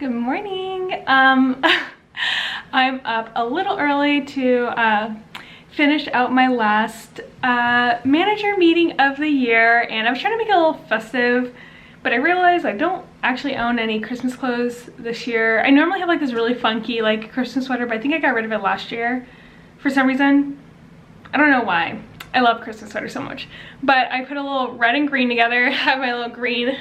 Good morning. I'm up a little early to finish out my last manager meeting of the year, and I was trying to make it a little festive, but I realized I don't actually own any Christmas clothes this year. I normally have like this really funky like Christmas sweater, but I think I got rid of it last year for some reason. I don't know why. I love Christmas sweaters so much. But I put a little red and green together, have my little green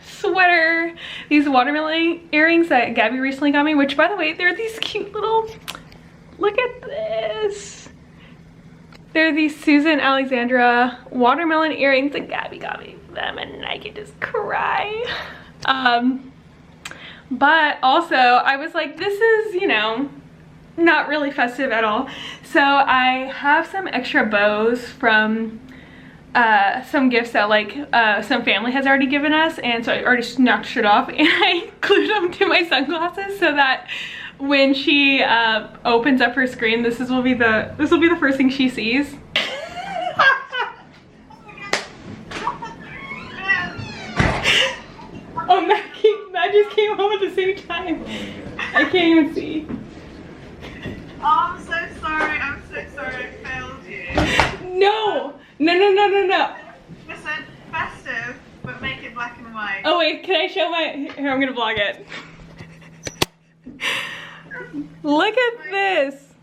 sweater, these watermelon earrings that Gabby recently got me, which by the way, they're these cute little, look at this. They're these Susan Alexandra watermelon earrings, and Gabby got me them and I could just cry. But also I was like, this is, you know, not really festive at all. So I have some extra bows from some gifts that like some family has already given us, and so I already knocked it off and I glued them to my sunglasses so that when she opens up her screen, this will be the first thing she sees. Oh, Matt just came home at the same time. I can't even see. Oh, I'm so sorry. I'm so sorry I failed you. No. Listen, festive, but make it black and white. Oh wait, can I show my, here, I'm gonna vlog it. Look at this.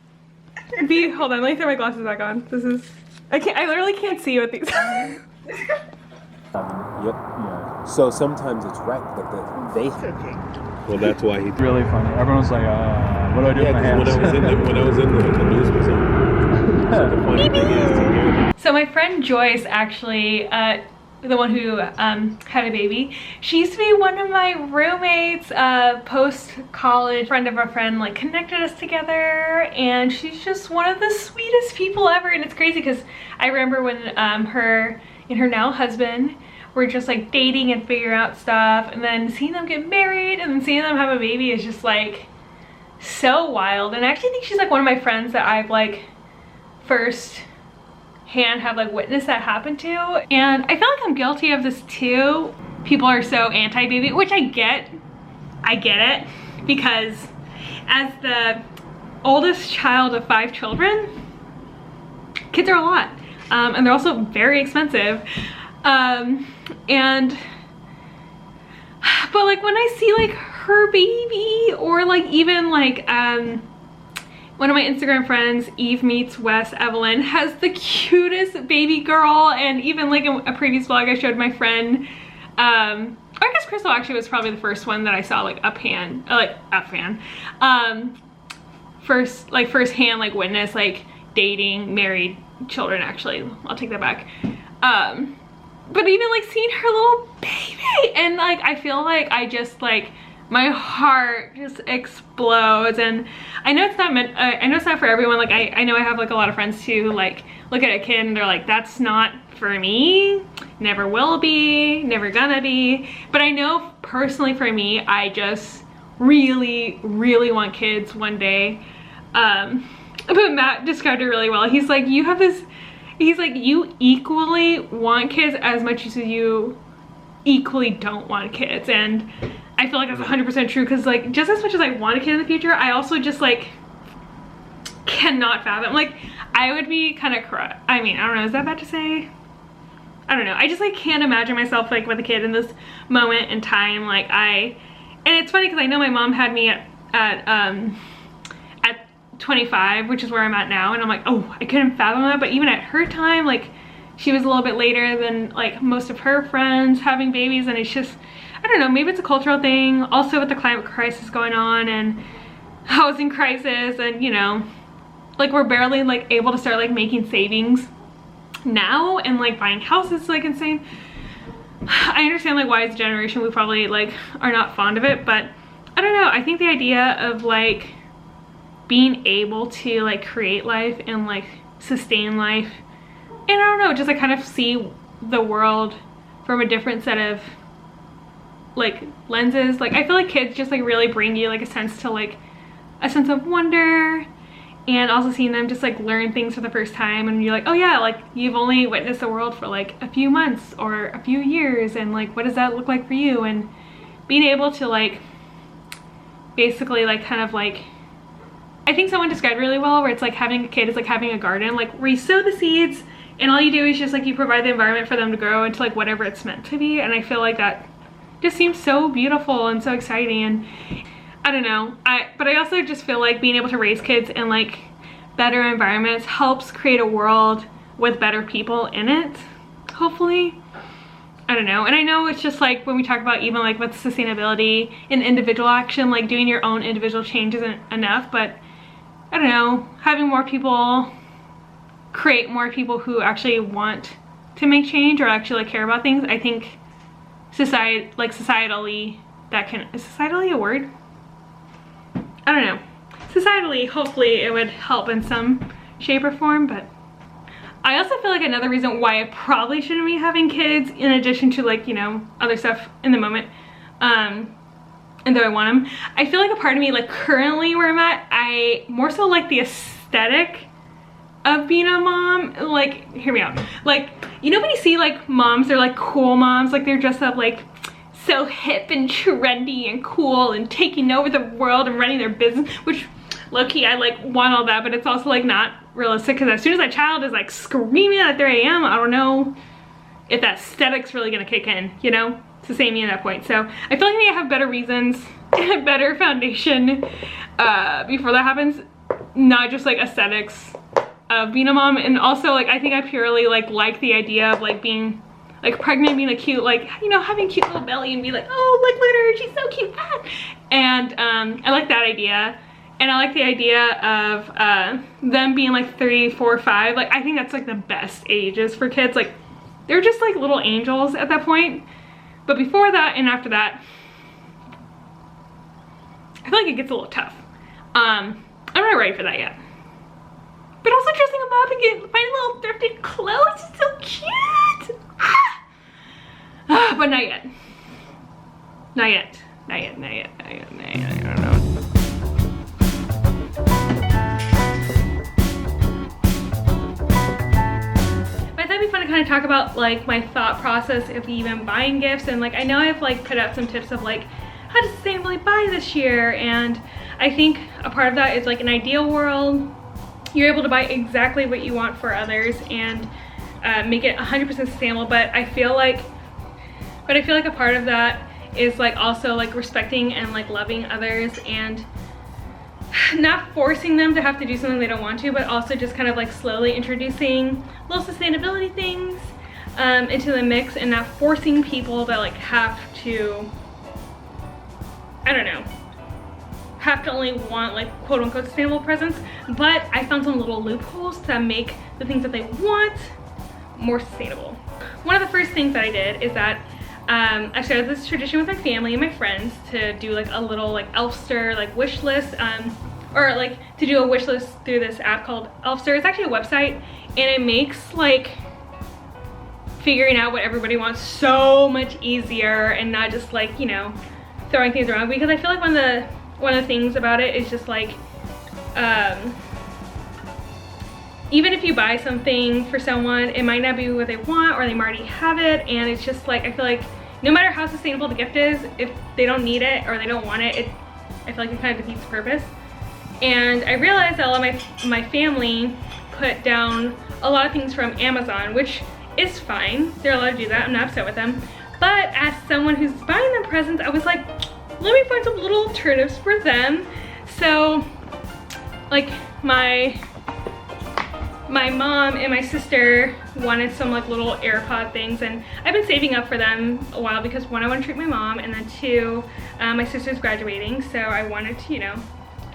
Hold on, let me throw my glasses back on. This is, I literally can't see with these. Yep. Yeah. So sometimes it's right, but they. Well, that's why he. Really funny. Everyone's like, what do I do with my hands? When I was in the news was on. So the funny thing is to hear that. So my friend Joyce, actually, the one who had a baby, she used to be one of my roommates, post-college. Friend of a friend like connected us together, and she's just one of the sweetest people ever. And it's crazy because I remember when her and her now husband were just like dating and figuring out stuff, and then seeing them get married and then seeing them have a baby is just like so wild. And I actually think she's like one of my friends that I've like first hand have like witnessed that happen to, and I feel like I'm guilty of this too. People are so anti-baby, which I get it, because as the oldest child of 5 children, kids are a lot, and they're also very expensive. But like when I see like her baby, or like even like one of my Instagram friends, Eve Meets West Evelyn, has the cutest baby girl. And even like in a previous vlog I showed my friend, or I guess Crystal actually was probably the first one that I saw like first-hand like witness like dating married children. Actually, I'll take that back. But even like seeing her little baby, and like I feel like I just like my heart just explodes. And I know it's not meant, I know it's not for everyone. Like I know I have like a lot of friends too who like look at a kid and they're like, that's not for me, never will be, never gonna be. But I know personally for me, I just really want kids one day. But Matt described it really well. He's like, you have this, he's like, you equally want kids as much as you equally don't want kids. And I feel like that's 100% true, because like just as much as I want a kid in the future, I also just like cannot fathom, like I would be kind of I mean, I don't know, is that bad to say? I don't know. I just like can't imagine myself like with a kid in this moment in time. Like and it's funny because I know my mom had me at 25, which is where I'm at now, and I'm like, oh, I couldn't fathom that. But even at her time, like she was a little bit later than like most of her friends having babies, and it's just, I don't know, maybe it's a cultural thing. Also with the climate crisis going on and housing crisis, and you know, like we're barely like able to start like making savings now, and like buying houses is like insane. I understand like why as a generation we probably like are not fond of it, but I don't know. I think the idea of like being able to like create life and like sustain life, and I don't know, just like kind of see the world from a different set of like lenses. Like I feel like kids just like really bring you like a sense of wonder, and also seeing them just like learn things for the first time, and you're like, oh yeah, like you've only witnessed the world for like a few months or a few years, and like what does that look like for you? And being able to like basically like kind of like, I think someone described it really well, where it's like having a kid is like having a garden, like where you sow the seeds and all you do is just like you provide the environment for them to grow into like whatever it's meant to be. And I feel like that just seems so beautiful and so exciting. And I don't know, but I also just feel like being able to raise kids in like better environments helps create a world with better people in it, hopefully. I don't know. And I know it's just like when we talk about even like with sustainability and individual action, like doing your own individual change isn't enough, but I don't know, having more people create more people who actually want to make change or actually like care about things. I think societally, that can, is societally a word? I don't know. Societally, hopefully it would help in some shape or form, but I also feel like another reason why I probably shouldn't be having kids, in addition to like, you know, other stuff in the moment, and though I want them, I feel like a part of me, like currently where I'm at, I more so like the aesthetic of being a mom. Like, hear me out. Like, you know when you see like moms, they're like cool moms, like they're dressed up like so hip and trendy and cool and taking over the world and running their business, which low-key I like want all that, but it's also like not realistic, because as soon as that child is like screaming at 3 a.m, I don't know if that aesthetic's really gonna kick in, you know, sustain me at that point. So I feel like I need to have better reasons and a better foundation before that happens, not just like aesthetics of being a mom. And also like I think I purely like the idea of like being like pregnant, being a cute, like, you know, having a cute little belly and be like, oh, like look at her, she's so cute. Ah. And I like that idea. And I like the idea of them being like 3, 4, 5. Like I think that's like the best ages for kids. Like they're just like little angels at that point. But before that and after that, I feel like it gets a little tough. I'm not ready for that yet. But also dressing them up and getting my little thrifted clothes is so cute. But not yet. Not yet. Not yet. Not yet. Not yet. Not yet. I don't know. But I thought it'd be fun to kind of talk about like my thought process of even buying gifts. And like I know I've like put out some tips of like how to sustainably buy this year. And I think a part of that is like an ideal world, you're able to buy exactly what you want for others and make it 100% sustainable. But I feel like a part of that is like also like respecting and like loving others and not forcing them to have to do something they don't want to, but also just kind of like slowly introducing little sustainability things into the mix, and not forcing people that like have to, I don't know, have to only want like quote unquote sustainable presents. But I found some little loopholes to make the things that they want more sustainable. One of the first things that I did is that I started this tradition with my family and my friends to do like a little like Elfster like wish list, or like to do a wish list through this app called Elfster. It's actually a website, and it makes like figuring out what everybody wants so much easier, and not just like, you know, throwing things around. Because I feel like one of the things about it is just like even if you buy something for someone, it might not be what they want, or they already have it. And it's just like, I feel like no matter how sustainable the gift is, if they don't need it or they don't want it, I feel like it kind of defeats the purpose. And I realized that a lot of my family put down a lot of things from Amazon, which is fine. They're allowed to do that. I'm not upset with them. But as someone who's buying them presents, I was like, let me find some little alternatives for them. So like my mom and my sister wanted some like little AirPod things, and I've been saving up for them a while because one, I want to treat my mom, and then two, my sister's graduating, so I wanted to, you know,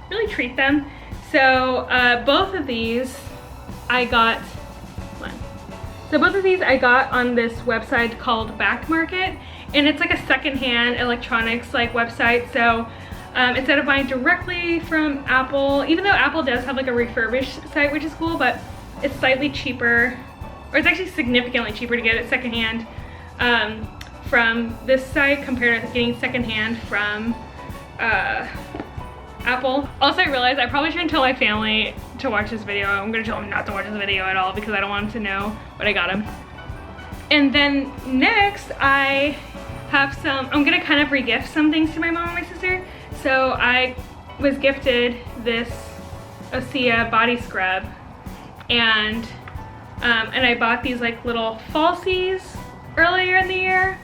really treat them. So both of these I got on this website called Back Market, and it's like a secondhand electronics like website. So instead of buying directly from Apple, even though Apple does have like a refurbished site, which is cool, but it's slightly cheaper, or it's actually significantly cheaper to get it secondhand from this site compared to getting secondhand from Apple. Also, I realized I probably shouldn't tell my family to watch this video. I'm gonna tell them not to watch this video at all because I don't want them to know what I got them. And then next, I have I'm gonna kind of re-gift some things to my mom and my sister. So I was gifted this Osea body scrub, and I bought these like little falsies earlier in the year,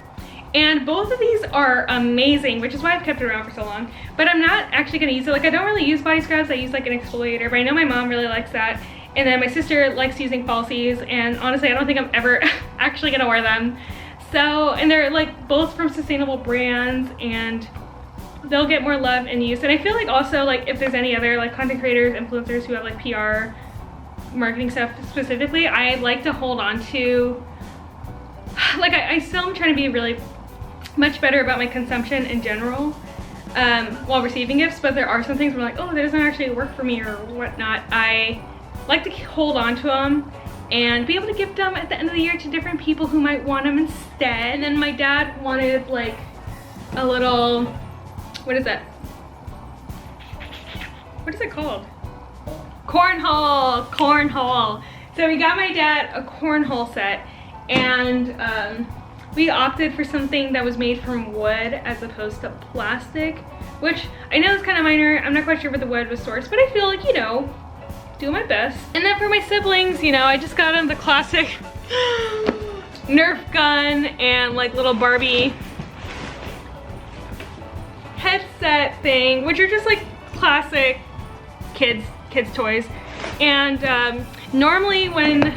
and both of these are amazing, which is why I've kept it around for so long. But I'm not actually gonna use it. Like, I don't really use body scrubs. I use like an exfoliator, but I know my mom really likes that, and then my sister likes using falsies, and honestly I don't think I'm ever actually gonna wear them. So, and they're like both from sustainable brands, and they'll get more love and use. And I feel like also, like, if there's any other like content creators, influencers who have like PR marketing stuff specifically, I like to hold on to, like, I still am trying to be really much better about my consumption in general while receiving gifts, but there are some things where I'm like, oh, that doesn't actually work for me or whatnot. I like to hold on to them and be able to gift them at the end of the year to different people who might want them instead. And then my dad wanted like a little, what is that? What is it called? Cornhole. So we got my dad a cornhole set, and we opted for something that was made from wood as opposed to plastic, which I know is kind of minor. I'm not quite sure where the wood was sourced, but I feel like, you know, doing my best. And then for my siblings, you know, I just got them the classic Nerf gun and like little Barbie headset thing, which are just like classic kids toys. And normally when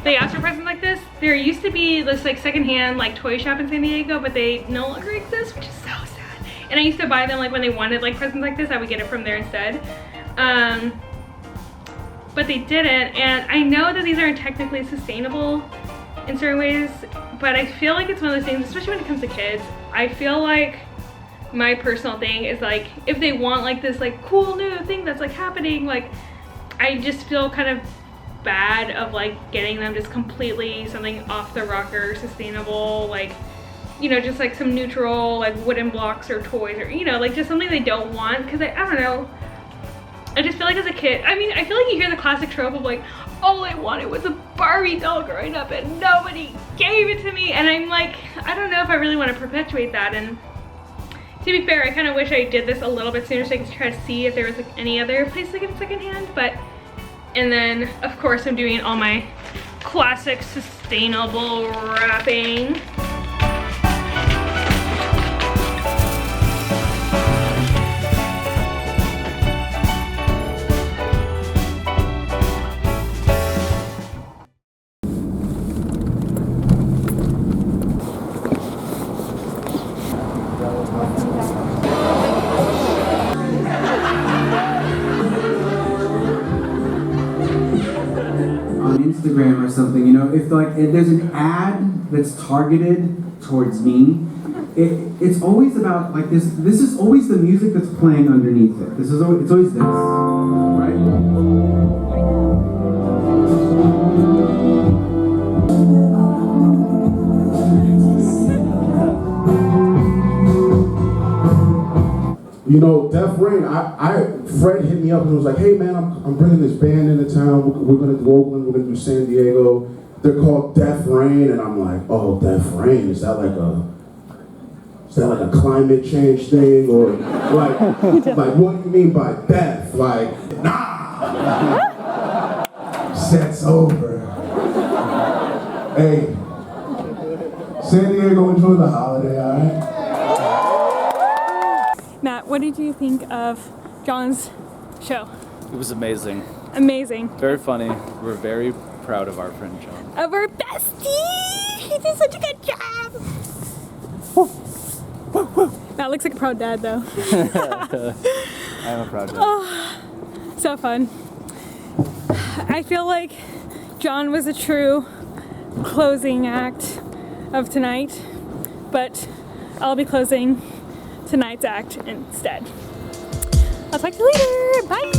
they ask for presents like this, there used to be this like secondhand like toy shop in San Diego, but they no longer exist, which is so sad. And I used to buy them like when they wanted like presents like this, I would get it from there instead. But they didn't, and I know that these aren't technically sustainable in certain ways, but I feel like it's one of those things, especially when it comes to kids, I feel like my personal thing is like, if they want like this like cool new thing that's like happening, like I just feel kind of bad of like getting them just completely something off the rocker, sustainable, like, you know, just like some neutral like wooden blocks or toys, or, you know, like just something they don't want, because I don't know, I just feel like as a kid, I mean, I feel like you hear the classic trope of like, all I wanted was a Barbie doll growing up and nobody gave it to me, and I'm like, I don't know if I really want to perpetuate that. And to be fair, I kind of wish I did this a little bit sooner so I could try to see if there was like any other place to get secondhand. But, and then of course I'm doing all my classic sustainable wrapping. Instagram or something, you know, if there's an ad that's targeted towards me, it's always about like this is always the music that's playing underneath it. It's always this, right? You know, Def Rain, Fred hit me up and was like, hey man, I'm bringing this band into town. We're gonna do Oakland, we're gonna do San Diego. They're called Def Rain, and I'm like, oh, Def Rain, is that like a climate change thing? Or like what do you mean by death? Like, nah, set's over. Hey, San Diego, enjoy the holiday, all right? Matt, what did you think of John's show? It was amazing. Amazing. Very funny. We're very proud of our friend John. Of our bestie! He did such a good job! Matt looks like a proud dad though. I am a proud dad. Oh, so fun. I feel like John was a true closing act of tonight, but I'll be closing tonight's act instead. I'll talk to you later. Bye.